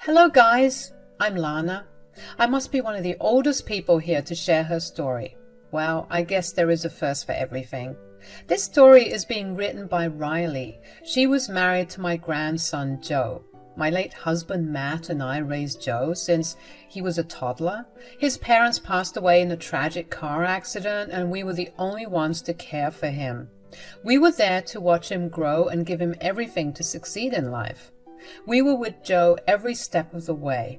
Hello guys, I'm Lana. I must be one of the oldest people here to share her story. Well, I guess there is a first for everything. This story is being written by Riley. She was married to my grandson Joe. My late husband Matt and I raised Joe since he was a toddler. His parents passed away in a tragic car accident and we were the only ones to care for him. We were there to watch him grow and give him everything to succeed in life. We were with Joe every step of the way.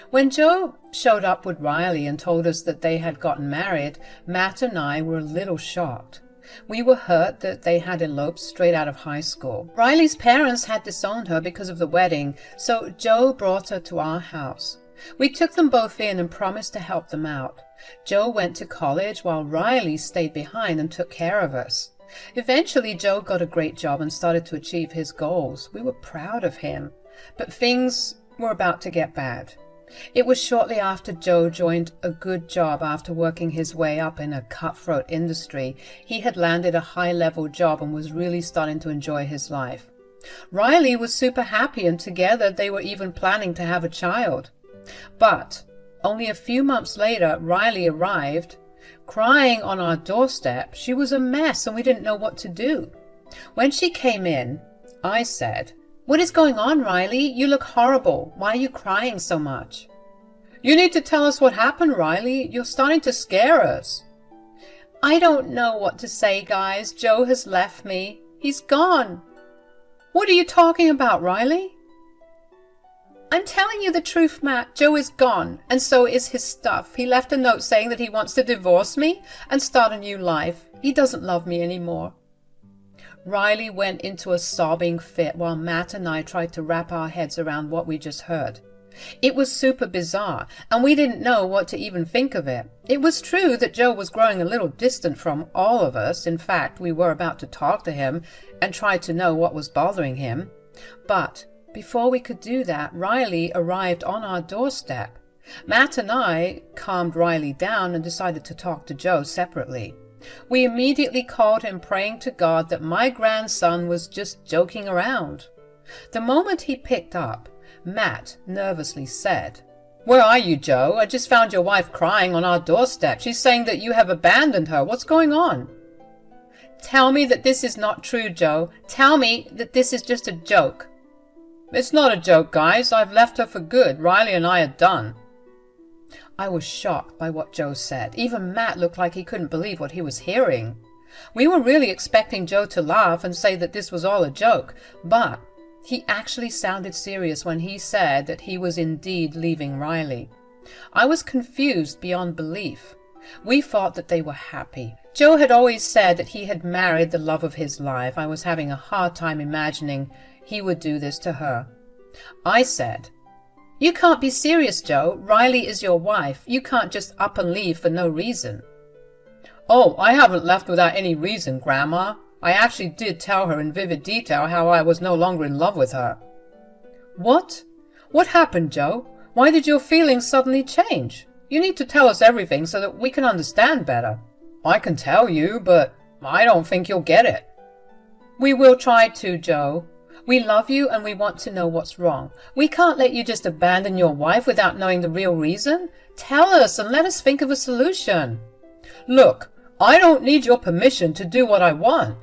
When Joe showed up with Riley and told us that they had gotten married, Matt and I were a little shocked. We were hurt that they had eloped straight out of high school. Riley's parents had disowned her because of the wedding, so Joe brought her to our house. We took them both in and promised to help them out. Joe went to college while Riley stayed behind and took care of us. Eventually, Joe got a great job and started to achieve his goals. We were proud of him, but things were about to get bad. It was shortly after Joe joined a good job after working his way up in a cutthroat industry. He had landed a high-level job and was really starting to enjoy his life. Riley was super happy, and together they were even planning to have a child. But only a few months later, Riley arrived, crying on our doorstep. She was a mess and we didn't know what to do. When she came in, I said, "What is going on, Riley? You look horrible. Why are you crying so much?" "You need to tell us what happened, Riley. You're starting to scare us." "I don't know what to say, guys. Joe has left me. He's gone." "What are you talking about, Riley?" "I'm telling you the truth, Matt. Joe is gone, and so is his stuff. He left a note saying that he wants to divorce me and start a new life. He doesn't love me anymore." Riley went into a sobbing fit while Matt and I tried to wrap our heads around what we just heard. It was super bizarre, and we didn't know what to even think of it. It was true that Joe was growing a little distant from all of us. In fact, we were about to talk to him and try to know what was bothering him. But before we could do that, Riley arrived on our doorstep. Matt and I calmed Riley down and decided to talk to Joe separately. We immediately called him, praying to God that my grandson was just joking around. The moment he picked up, Matt nervously said, "Where are you, Joe? I just found your wife crying on our doorstep. She's saying that you have abandoned her. What's going on?" "Tell me that this is not true, Joe. Tell me that this is just a joke." "It's not a joke, guys. I've left her for good. Riley and I are done." I was shocked by what Joe said. Even Matt looked like he couldn't believe what he was hearing. We were really expecting Joe to laugh and say that this was all a joke, but he actually sounded serious when he said that he was indeed leaving Riley. I was confused beyond belief. We thought that they were happy. Joe had always said that he had married the love of his life. I was having a hard time imagining he would do this to her. I said, "You can't be serious, Joe. Riley is your wife. You can't just up and leave for no reason." "Oh, I haven't left without any reason, Grandma. I actually did tell her in vivid detail how I was no longer in love with her." "What? What happened, Joe? Why did your feelings suddenly change? You need to tell us everything so that we can understand better." "I can tell you, but I don't think you'll get it." "We will try to, Joe. We love you and we want to know what's wrong. We can't let you just abandon your wife without knowing the real reason. Tell us and let us think of a solution." "Look, I don't need your permission to do what I want.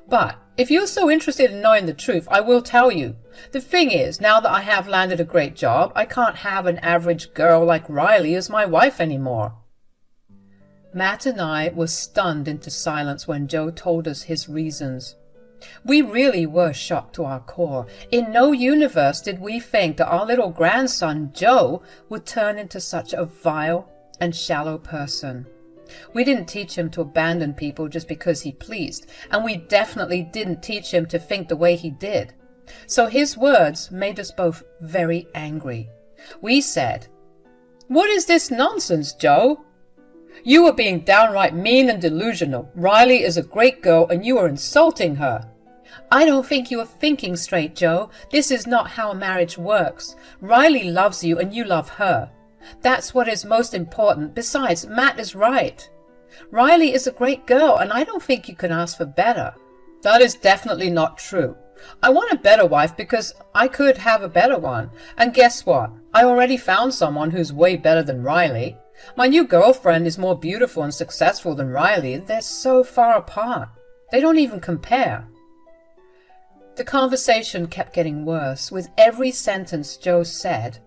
But if you're so interested in knowing the truth, I will tell you. The thing is, now that I have landed a great job, I can't have an average girl like Riley as my wife anymore." Matt and I were stunned into silence when Joe told us his reasons. We really were shocked to our core. In no universe did we think that our little grandson, Joe, would turn into such a vile and shallow person. We didn't teach him to abandon people just because he pleased, and we definitely didn't teach him to think the way he did. So his words made us both very angry. We said, "What is this nonsense, Joe? You are being downright mean and delusional. Riley is a great girl and you are insulting her." "I don't think you are thinking straight, Joe. This is not how a marriage works. Riley loves you and you love her. That's what is most important. Besides, Matt is right. Riley is a great girl and I don't think you can ask for better." "That is definitely not true. I want a better wife because I could have a better one. And guess what? I already found someone who's way better than Riley. My new girlfriend is more beautiful and successful than Riley. They're so far apart. They don't even compare. The conversation kept getting worse. With every sentence Joe said,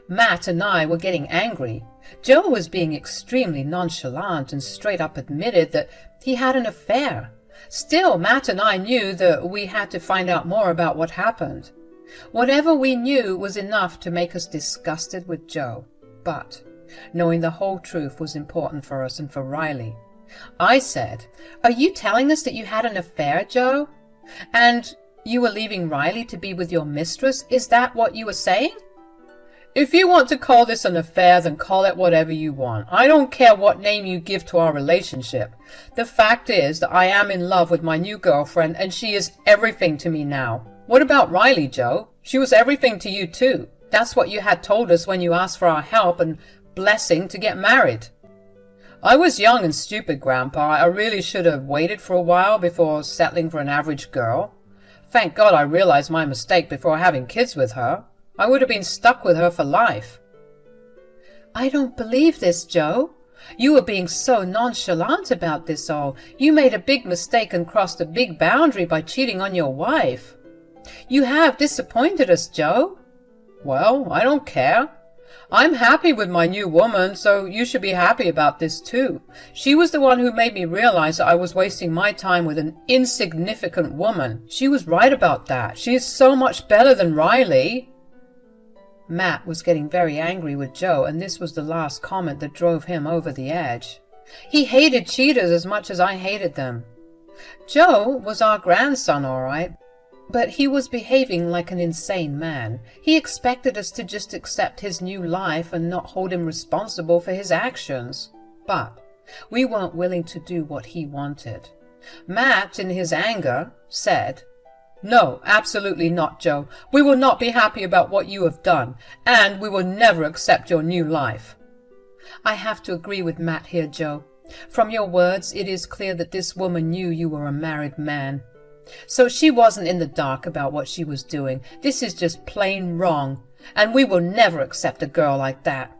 Matt and I were getting angry. Joe was being extremely nonchalant and straight up admitted that he had an affair. Still, Matt and I knew that we had to find out more about what happened. Whatever we knew was enough to make us disgusted with Joe. But knowing the whole truth was important for us and for Riley. I said, "Are you telling us that you had an affair, Joe? And you were leaving Riley to be with your mistress? Is that what you were saying?" "If you want to call this an affair, then call it whatever you want. I don't care what name you give to our relationship. The fact is that I am in love with my new girlfriend and she is everything to me now. What about Riley, Joe? She was everything to you too. That's what you had told us when you asked for our help and blessing to get married." "I was young and stupid, Grandpa. I really should have waited for a while before settling for an average girl. Thank God I realized my mistake before having kids with her. I would have been stuck with her for life." "I don't believe this, Joe. You were being so nonchalant about this all. You made a big mistake and crossed a big boundary by cheating on your wife. You have disappointed us, Joe." "Well, I don't care. I'm happy with my new woman, so you should be happy about this too. She was the one who made me realize that I was wasting my time with an insignificant woman. She was right about that. She is so much better than Riley." Matt was getting very angry with Joe, and this was the last comment that drove him over the edge. He hated cheaters as much as I hated them. Joe was our grandson, all right, but he was behaving like an insane man. He expected us to just accept his new life and not hold him responsible for his actions. But we weren't willing to do what he wanted. Matt, in his anger, said, "No, absolutely not, Joe. We will not be happy about what you have done, and we will never accept your new life." I have to agree with Matt here, Joe. From your words, it is clear that this woman knew you were a married man. So she wasn't in the dark about what she was doing. This is just plain wrong, and we will never accept a girl like that.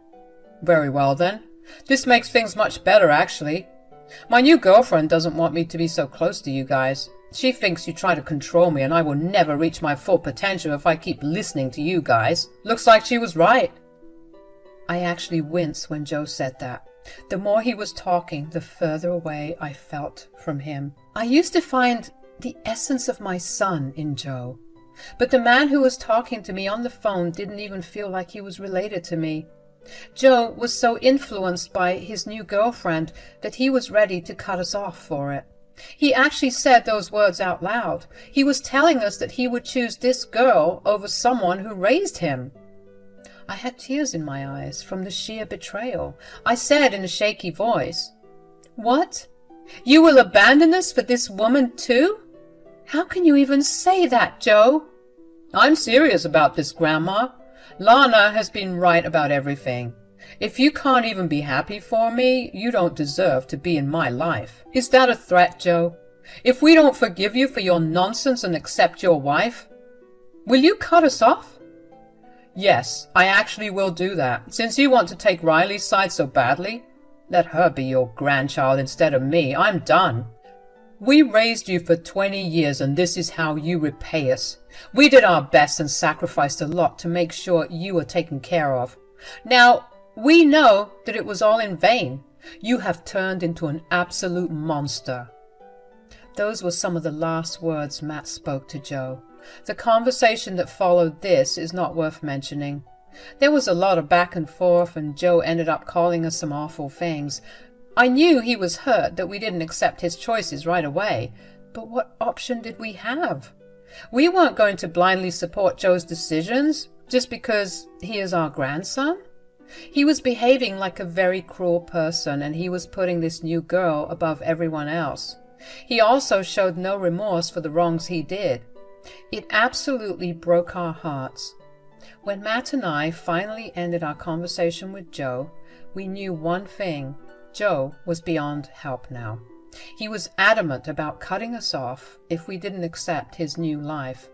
"Very well, then. This makes things much better, actually. My new girlfriend doesn't want me to be so close to you guys. She thinks you try to control me and I will never reach my full potential if I keep listening to you guys. Looks like she was right." I actually winced when Joe said that. The more he was talking, the further away I felt from him. I used to find the essence of my son in Joe, but the man who was talking to me on the phone didn't even feel like he was related to me. Joe was so influenced by his new girlfriend that he was ready to cut us off for it. He actually said those words out loud. He was telling us that he would choose this girl over someone who raised him. I had tears in my eyes from the sheer betrayal. I said in a shaky voice, "What? You will abandon us for this woman too? How can you even say that, Joe?" "I'm serious about this, Grandma. Lana has been right about everything. If you can't even be happy for me, you don't deserve to be in my life." "Is that a threat, Joe? If we don't forgive you for your nonsense and accept your wife, will you cut us off?" "Yes, I actually will do that. Since you want to take Riley's side so badly, let her be your grandchild instead of me. I'm done. We raised you for 20 years and this is how you repay us. We did our best and sacrificed a lot to make sure you were taken care of. Now, we know that it was all in vain. You have turned into an absolute monster." Those were some of the last words Matt spoke to Joe. The conversation that followed this is not worth mentioning. There was a lot of back and forth, and Joe ended up calling us some awful things. I knew he was hurt that we didn't accept his choices right away, but what option did we have? We weren't going to blindly support Joe's decisions just because he is our grandson. He was behaving like a very cruel person, and he was putting this new girl above everyone else. He also showed no remorse for the wrongs he did. It absolutely broke our hearts. When Matt and I finally ended our conversation with Joe, we knew one thing. Joe was beyond help now. He was adamant about cutting us off if we didn't accept his new life.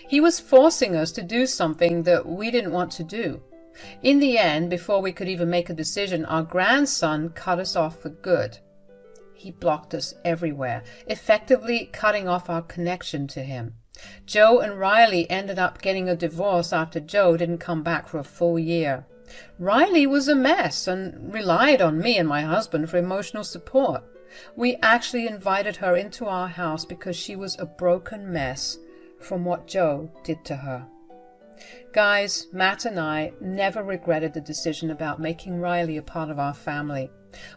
He was forcing us to do something that we didn't want to do. In the end, before we could even make a decision, our grandson cut us off for good. He blocked us everywhere, effectively cutting off our connection to him. Joe and Riley ended up getting a divorce after Joe didn't come back for a full year. Riley was a mess and relied on me and my husband for emotional support. We actually invited her into our house because she was a broken mess from what Joe did to her. Guys, Matt and I never regretted the decision about making Riley a part of our family.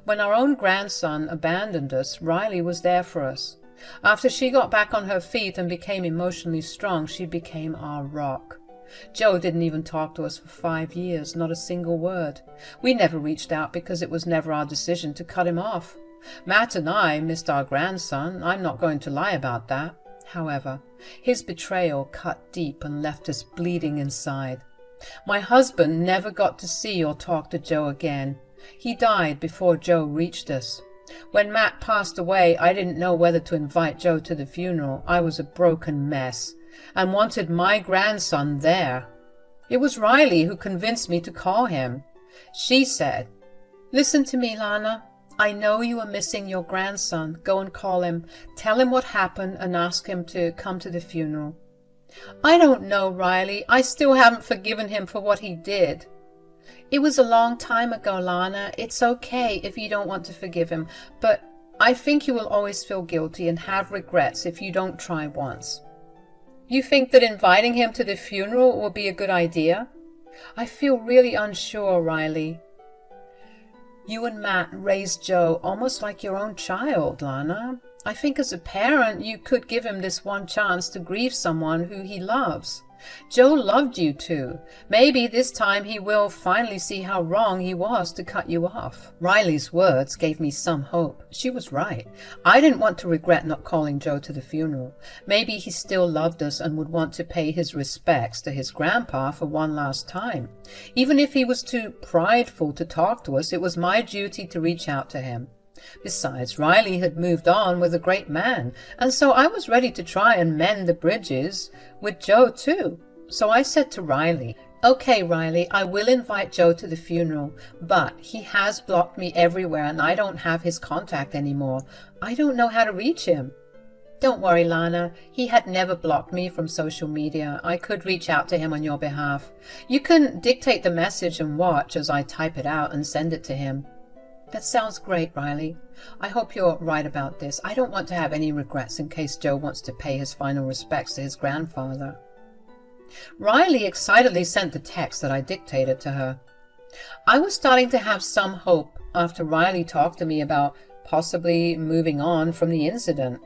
When our own grandson abandoned us, Riley was there for us. After she got back on her feet and became emotionally strong, she became our rock. Joe didn't even talk to us for 5 years, not a single word. We never reached out because it was never our decision to cut him off. Matt and I missed our grandson. I'm not going to lie about that. However, his betrayal cut deep and left us bleeding inside. My husband never got to see or talk to Joe again. He died before Joe reached us. When Matt passed away, I didn't know whether to invite Joe to the funeral. I was a broken mess and wanted my grandson there. It was Riley who convinced me to call him. She said, "Listen to me, Lana. I know you are missing your grandson. Go and call him. Tell him what happened and ask him to come to the funeral." "I don't know, Riley. I still haven't forgiven him for what he did." "It was a long time ago, Lana. It's okay if you don't want to forgive him, but I think you will always feel guilty and have regrets if you don't try once." "You think that inviting him to the funeral will be a good idea?" "I feel really unsure, Riley." "You and Matt raised Joe almost like your own child, Lana. I think as a parent you could give him this one chance to grieve someone who he loves. Joe loved you too. Maybe this time he will finally see how wrong he was to cut you off." Riley's words gave me some hope. She was right. I didn't want to regret not calling Joe to the funeral. Maybe he still loved us and would want to pay his respects to his grandpa for one last time. Even if he was too prideful to talk to us, it was my duty to reach out to him. Besides, Riley had moved on with a great man, and so I was ready to try and mend the bridges with Joe too. So I said to Riley, "Okay, Riley, I will invite Joe to the funeral, but he has blocked me everywhere and I don't have his contact anymore. I don't know how to reach him." "Don't worry, Lana. He had never blocked me from social media. I could reach out to him on your behalf. You can dictate the message and watch as I type it out and send it to him." "That sounds great, Riley. I hope you're right about this. I don't want to have any regrets in case Joe wants to pay his final respects to his grandfather." Riley excitedly sent the text that I dictated to her. I was starting to have some hope after Riley talked to me about possibly moving on from the incident.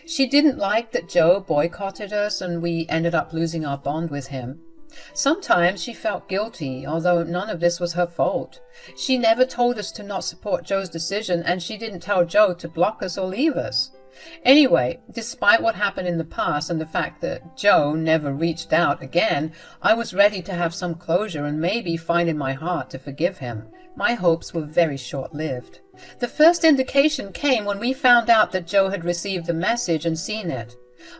She didn't like that Joe boycotted us and we ended up losing our bond with him. Sometimes she felt guilty, although none of this was her fault. She never told us to not support Joe's decision, and she didn't tell Joe to block us or leave us. Anyway, despite what happened in the past and the fact that Joe never reached out again, I was ready to have some closure and maybe find in my heart to forgive him. My hopes were very short-lived. The first indication came when we found out that Joe had received the message and seen it.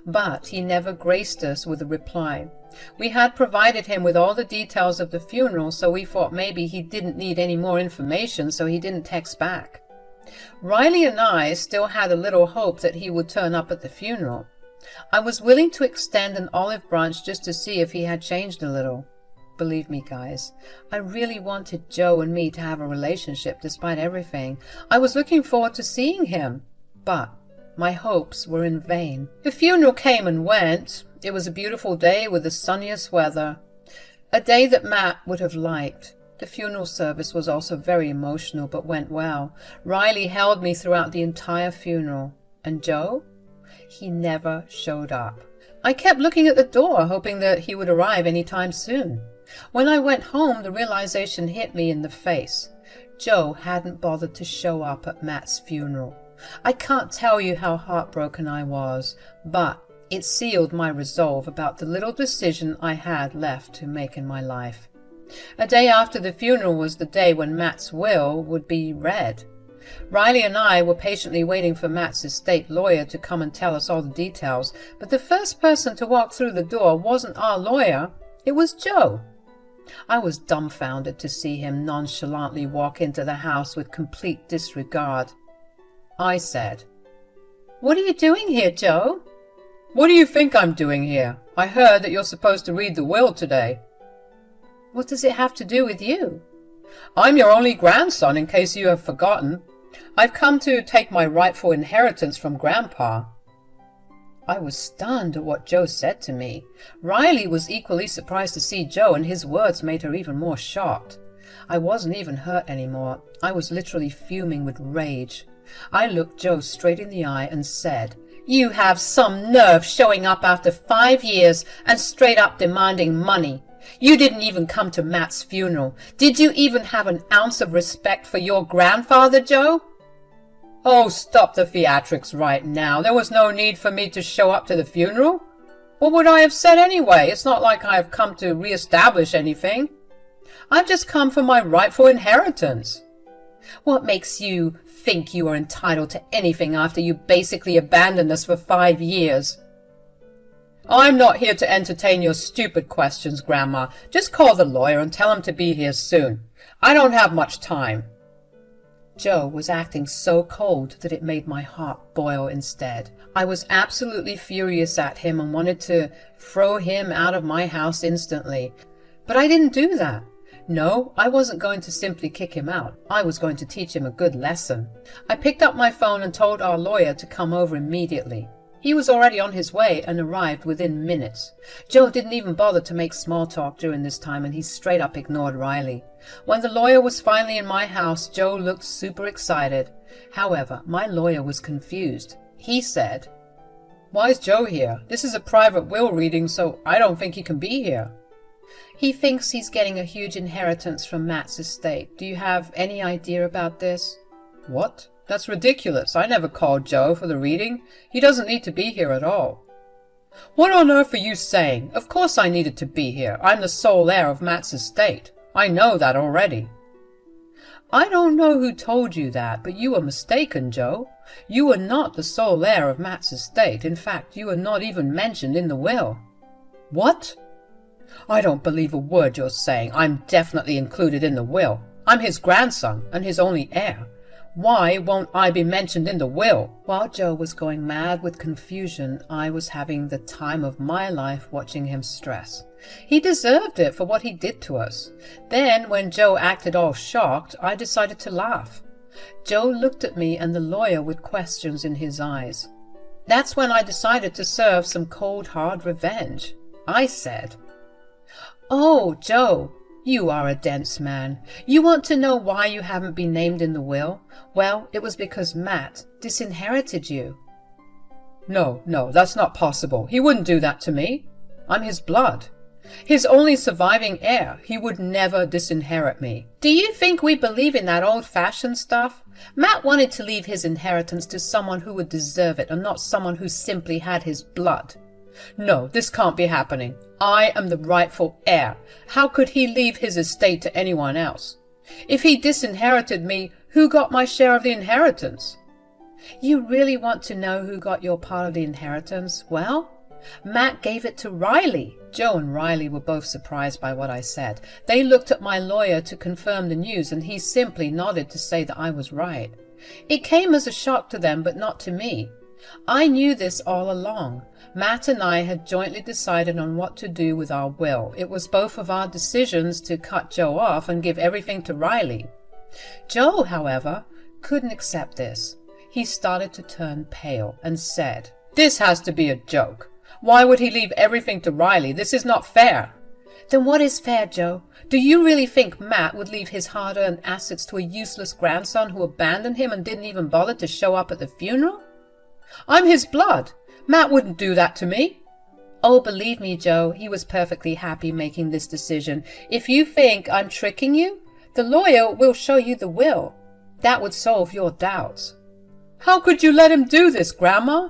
But he never graced us with a reply. We had provided him with all the details of the funeral, so we thought maybe he didn't need any more information, so he didn't text back. Riley and I still had a little hope that he would turn up at the funeral. I was willing to extend an olive branch just to see if he had changed a little. Believe me, guys, I really wanted Joe and me to have a relationship despite everything. I was looking forward to seeing him, but my hopes were in vain. The funeral came and went. It was a beautiful day with the sunniest weather. A day that Matt would have liked. The funeral service was also very emotional, but went well. Riley held me throughout the entire funeral. And Joe? He never showed up. I kept looking at the door, hoping that he would arrive any time soon. When I went home, the realization hit me in the face. Joe hadn't bothered to show up at Matt's funeral. I can't tell you how heartbroken I was, but it sealed my resolve about the little decision I had left to make in my life. A day after the funeral was the day when Matt's will would be read. Riley and I were patiently waiting for Matt's estate lawyer to come and tell us all the details, but the first person to walk through the door wasn't our lawyer, it was Joe. I was dumbfounded to see him nonchalantly walk into the house with complete disregard. I said, "What are you doing here, Joe?" "What do you think I'm doing here? I heard that you're supposed to read the will today." "What does it have to do with you?" "I'm your only grandson, in case you have forgotten. I've come to take my rightful inheritance from Grandpa." I was stunned at what Joe said to me. Riley was equally surprised to see Joe, and his words made her even more shocked. I wasn't even hurt anymore. I was literally fuming with rage. I looked Joe straight in the eye and said, "You have some nerve showing up after 5 years and straight up demanding money. You didn't even come to Matt's funeral. Did you even have an ounce of respect for your grandfather, Joe?" "Oh, stop the theatrics right now. There was no need for me to show up to the funeral. What would I have said anyway? It's not like I have come to re-establish anything. I've just come for my rightful inheritance." "What makes you think you are entitled to anything after you basically abandoned us for 5 years?" "I'm not here to entertain your stupid questions, Grandma. Just call the lawyer and tell him to be here soon. I don't have much time." Joe was acting so cold that it made my heart boil instead. I was absolutely furious at him and wanted to throw him out of my house instantly. But I didn't do that. No, I wasn't going to simply kick him out. I was going to teach him a good lesson. I picked up my phone and told our lawyer to come over immediately. He was already on his way and arrived within minutes. Joe didn't even bother to make small talk during this time, and he straight up ignored Riley. When the lawyer was finally in my house, Joe looked super excited. However, my lawyer was confused. He said, "Why is Joe here? This is a private will reading, so I don't think he can be here." "He thinks he's getting a huge inheritance from Matt's estate. Do you have any idea about this?" "What? That's ridiculous. I never called Joe for the reading. He doesn't need to be here at all." "What on earth are you saying? Of course I needed to be here. I'm the sole heir of Matt's estate. I know that already." "I don't know who told you that, but you were mistaken, Joe. You were not the sole heir of Matt's estate. In fact, you were not even mentioned in the will." "What? I don't believe a word you're saying. I'm definitely included in the will. I'm his grandson and his only heir. Why won't I be mentioned in the will?" While Joe was going mad with confusion, I was having the time of my life watching him stress. He deserved it for what he did to us. Then, when Joe acted all shocked, I decided to laugh. Joe looked at me and the lawyer with questions in his eyes. That's when I decided to serve some cold, hard revenge. I said, "Oh, Joe, you are a dense man. You want to know why you haven't been named in the will? Well, it was because Matt disinherited you." No, that's not possible. He wouldn't do that to me. I'm his blood. His only surviving heir. He would never disinherit me." "Do you think we believe in that old-fashioned stuff? Matt wanted to leave his inheritance to someone who would deserve it and not someone who simply had his blood." "No, this can't be happening. I am the rightful heir. How could he leave his estate to anyone else? If he disinherited me, who got my share of the inheritance?" "You really want to know who got your part of the inheritance? Well, Matt gave it to Riley." Joe and Riley were both surprised by what I said. They looked at my lawyer to confirm the news, and he simply nodded to say that I was right. It came as a shock to them, but not to me. I knew this all along. Matt and I had jointly decided on what to do with our will. It was both of our decisions to cut Joe off and give everything to Riley. Joe, however, couldn't accept this. He started to turn pale and said, "This has to be a joke. Why would he leave everything to Riley? This is not fair." "Then what is fair, Joe? Do you really think Matt would leave his hard-earned assets to a useless grandson who abandoned him and didn't even bother to show up at the funeral?" "I'm his blood. Matt wouldn't do that to me." "Oh, believe me, Joe, he was perfectly happy making this decision. If you think I'm tricking you, the lawyer will show you the will. That would solve your doubts." "How could you let him do this, Grandma?"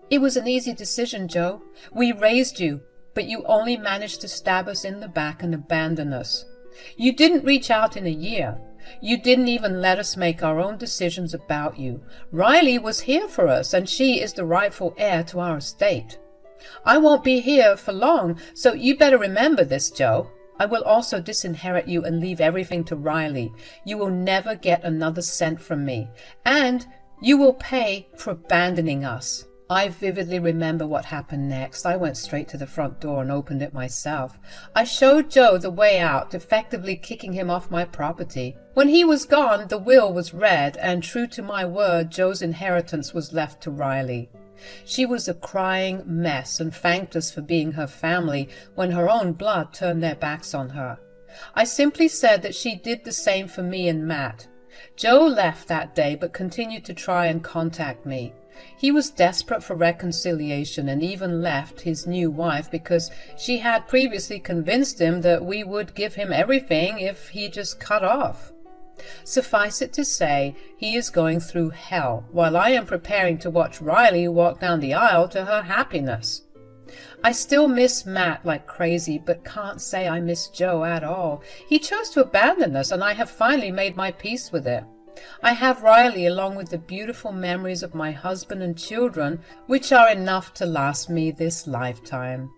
"It was an easy decision, Joe. We raised you, but you only managed to stab us in the back and abandon us. You didn't reach out in a year. You didn't even let us make our own decisions about you. Riley was here for us, and she is the rightful heir to our estate. I won't be here for long, so you better remember this, Joe. I will also disinherit you and leave everything to Riley. You will never get another cent from me, and you will pay for abandoning us." I vividly remember what happened next. I went straight to the front door and opened it myself. I showed Joe the way out, effectively kicking him off my property. When he was gone, the will was read, and true to my word, Joe's inheritance was left to Riley. She was a crying mess and thanked us for being her family when her own blood turned their backs on her. I simply said that she did the same for me and Matt. Joe left that day but continued to try and contact me. He was desperate for reconciliation and even left his new wife because she had previously convinced him that we would give him everything if he just cut off. Suffice it to say, he is going through hell, while I am preparing to watch Riley walk down the aisle to her happiness. I still miss Matt like crazy, but can't say I miss Joe at all. He chose to abandon us, and I have finally made my peace with it. I have Riley along with the beautiful memories of my husband and children, which are enough to last me this lifetime.